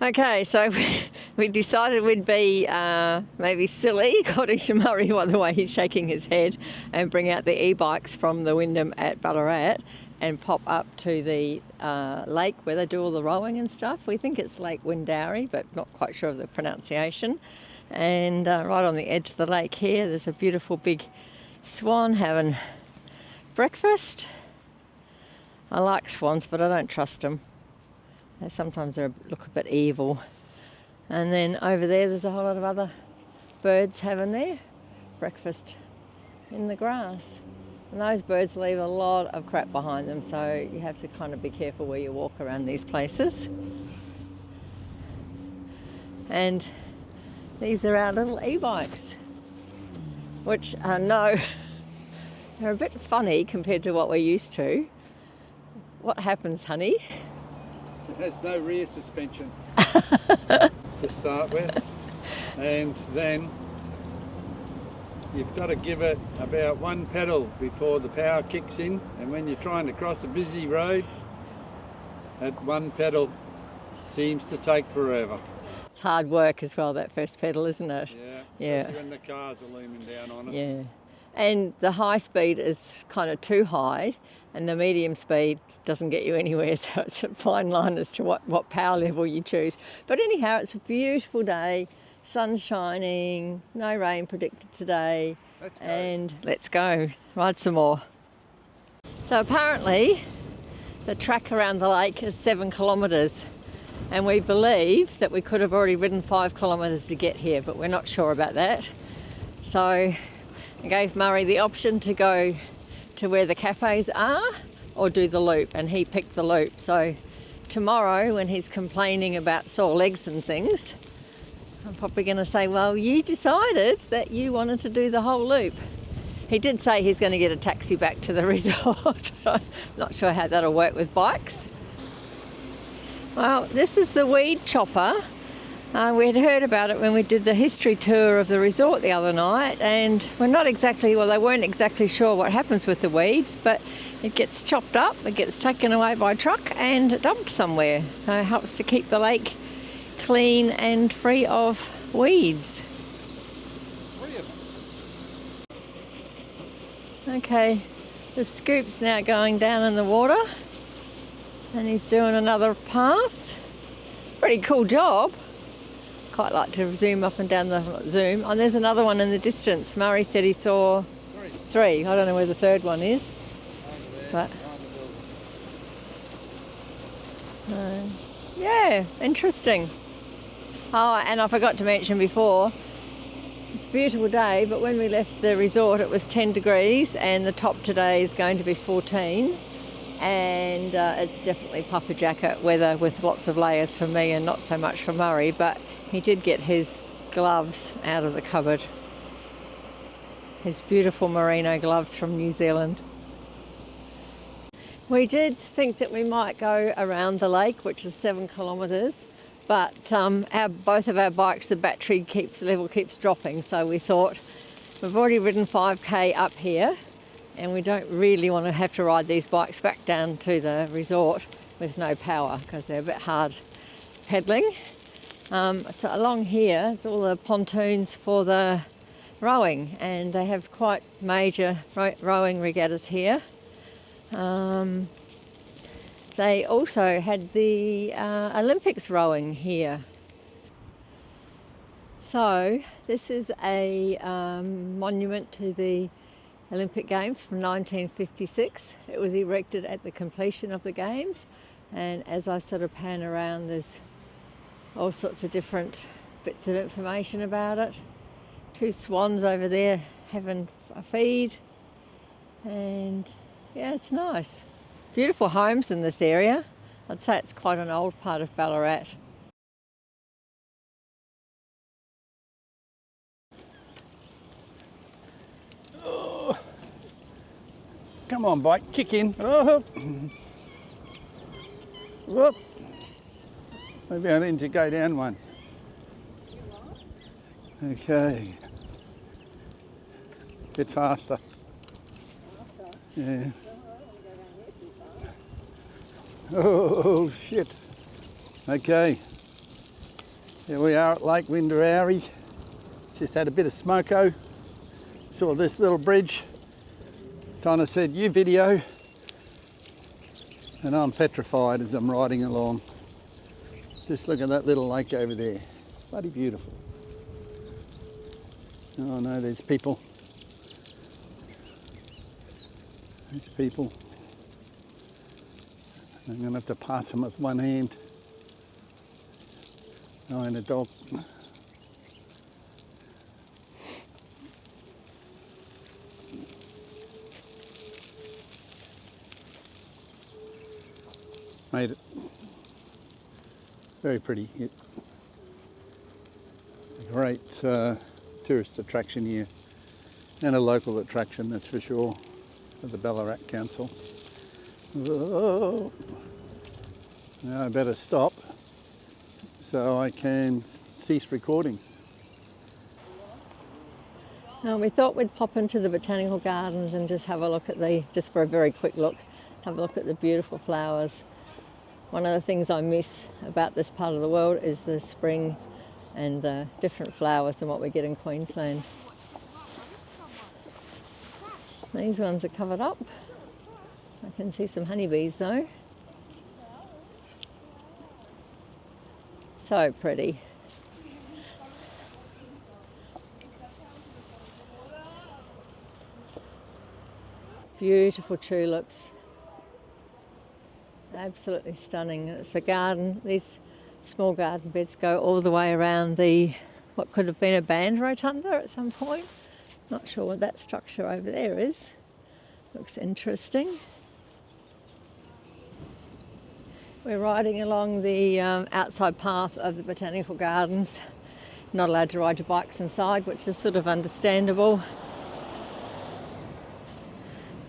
Okay, so we decided we'd be maybe silly, according to Murray, by the way he's shaking his head, and bring out the e-bikes from the Wyndham at Ballarat and pop up to the lake where they do all the rowing and stuff. We think it's Lake Windowry, but not quite sure of the pronunciation. And right on the edge of the lake here, there's a beautiful big swan having breakfast. I like swans, but I don't trust them. Sometimes they look a bit evil. And then over there's a whole lot of other birds having their breakfast in the grass. And those birds leave a lot of crap behind them, so you have to kind of be careful where you walk around these places. And these are our little e-bikes, which I know they're a bit funny compared to what we're used to. What happens, honey? It has no rear suspension to start with, and then you've got to give it about one pedal before the power kicks in, and when you're trying to cross a busy road, that one pedal seems to take forever. It's hard work as well, that first pedal, isn't it? Yeah, especially when the cars are looming down on us. Yeah, and the high speed is kind of too high, and the medium speed doesn't get you anywhere, so it's a fine line as to what power level you choose. But anyhow, it's a beautiful day, sun shining, no rain predicted today. Let's go ride some more. So apparently the track around the lake is 7 kilometres, and we believe that we could have already ridden 5 kilometres to get here, but we're not sure about that. So I gave Murray the option to go to where the cafes are or do the loop, and he picked the loop. So tomorrow, when he's complaining about sore legs and things, I'm probably going to say, well, you decided that you wanted to do the whole loop. He did say he's going to get a taxi back to the resort. I'm not sure how that'll work with bikes. Well, this is the weed chopper. We had heard about it when we did the history tour of the resort the other night, and they weren't exactly sure what happens with the weeds, but it gets chopped up, it gets taken away by truck and dumped somewhere. So it helps to keep the lake clean and free of weeds. 3 of them. Okay, the scoop's now going down in the water, and he's doing another pass. Pretty cool job. Quite like to zoom up and down zoom. And there's another one in the distance. Murray said he saw 3. I don't know where the third one is. But yeah, interesting. Oh, and I forgot to mention before, it's a beautiful day, but when we left the resort it was 10 degrees, and the top today is going to be 14. And it's definitely puffer jacket weather with lots of layers for me and not so much for Murray, but he did get his gloves out of the cupboard. His beautiful merino gloves from New Zealand. We did think that we might go around the lake, which is 7 kilometres, but both of our bikes, the battery level keeps dropping, so we thought we've already ridden 5k up here, and we don't really want to have to ride these bikes back down to the resort with no power, because they're a bit hard pedalling. So along here, it's all the pontoons for the rowing, and they have quite major rowing regattas here. They also had the Olympics rowing here. So this is a monument to the Olympic Games from 1956. It was erected at the completion of the Games, and as I sort of pan around, there's all sorts of different bits of information about it. 2 swans over there having a feed, and yeah, it's nice. Beautiful homes in this area. I'd say it's quite an old part of Ballarat. Oh. Come on, bike, kick in. Oh. Whoop. Maybe I need to go down one. Okay. Bit faster. Yeah. Oh, shit. Okay. Here we are at Lake Windarauri. Just had a bit of smoko. Saw this little bridge. Donna said, "You video." And I'm petrified as I'm riding along. Just look at that little lake over there. It's bloody beautiful. Oh no, there's people. There's people. I'm going to have to pass them with one hand. Oh, and a dog. Made it. Very pretty. A great tourist attraction here. And a local attraction, that's for sure, for the Ballarat Council. Oh. Now I better stop so I can cease recording. Now we thought we'd pop into the botanical gardens and just have a look at just for a very quick look, have a look at the beautiful flowers. One of the things I miss about this part of the world is the spring and the different flowers than what we get in Queensland. These ones are covered up. I can see some honeybees though. So pretty. Beautiful tulips. Absolutely stunning. It's a garden. These small garden beds go all the way around what could have been a band rotunda at some point. Not sure what that structure over there is. Looks interesting. We're riding along the outside path of the botanical gardens. Not allowed to ride your bikes inside, which is sort of understandable.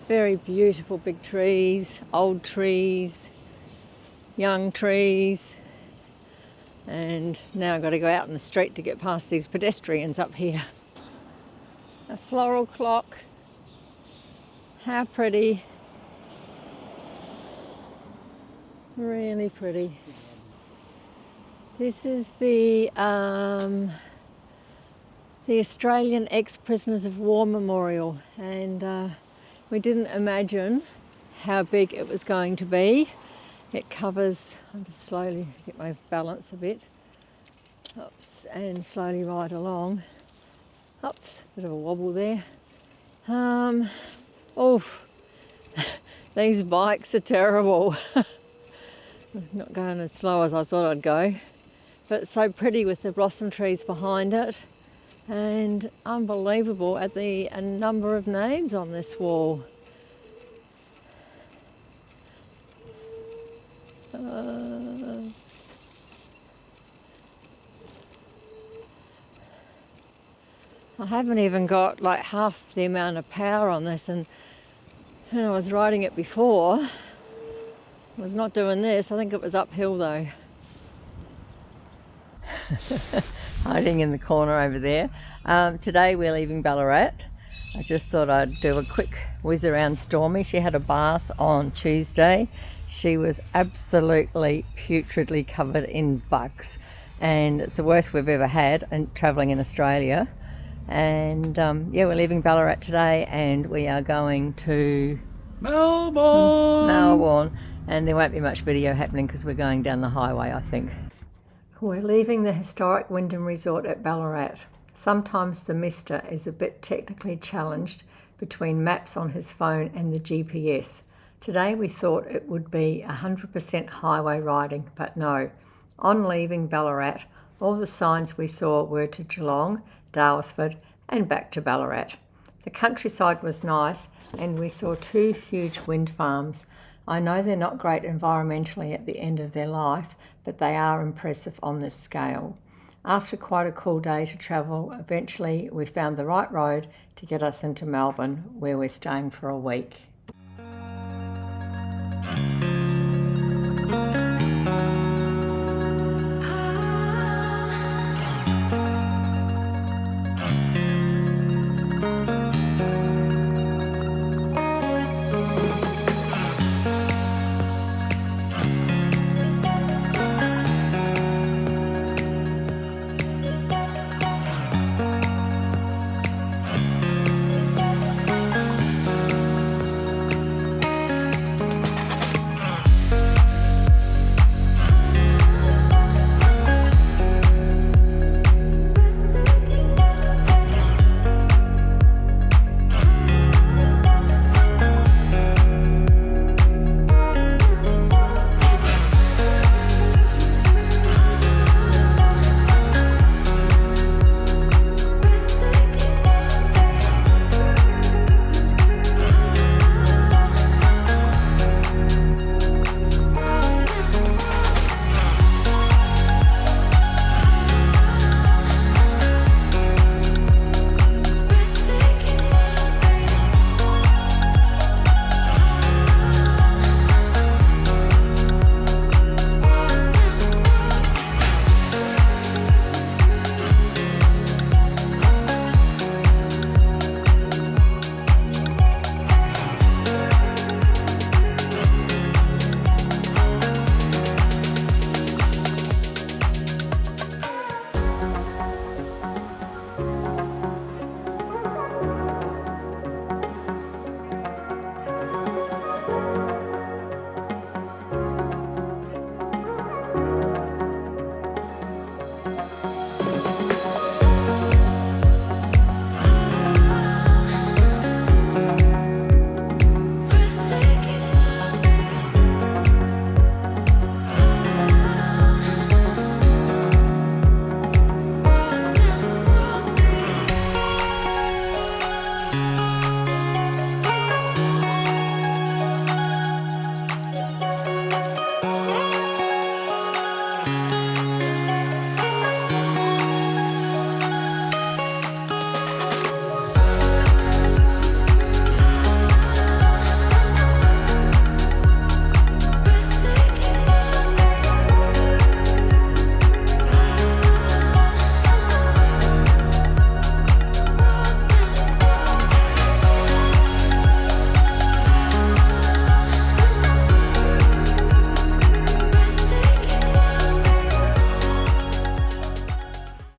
Very beautiful big trees, old trees, young trees. And now I've got to go out in the street to get past these pedestrians up here. A floral clock. How pretty. Really pretty. This is the Australian Ex-Prisoners of War Memorial, and we didn't imagine how big it was going to be. It covers, I'll just slowly get my balance a bit, oops, and slowly ride along. Oops, bit of a wobble there. These bikes are terrible. Not going as slow as I thought I'd go, but it's so pretty with the blossom trees behind it, and unbelievable at a number of names on this wall. I haven't even got like half the amount of power on this, and when I was riding it before, I was not doing this. I think it was uphill though. Hiding in the corner over there. Today we're leaving Ballarat. I just thought I'd do a quick whiz around Stormy. She had a bath on Tuesday. She was absolutely putridly covered in bugs, and it's the worst we've ever had and travelling in Australia. And yeah, we're leaving Ballarat today and we are going to Melbourne, and there won't be much video happening because we're going down the highway, I think. We're leaving the historic Wyndham Resort at Ballarat. Sometimes the mister is a bit technically challenged between maps on his phone and the GPS. Today we thought it would be 100% highway riding, but no. On leaving Ballarat, all the signs we saw were to Geelong, Daylesford and back to Ballarat. The countryside was nice and we saw 2 huge wind farms. I know they're not great environmentally at the end of their life, but they are impressive on this scale. After quite a cool day to travel, eventually we found the right road to get us into Melbourne, where we're staying for a week.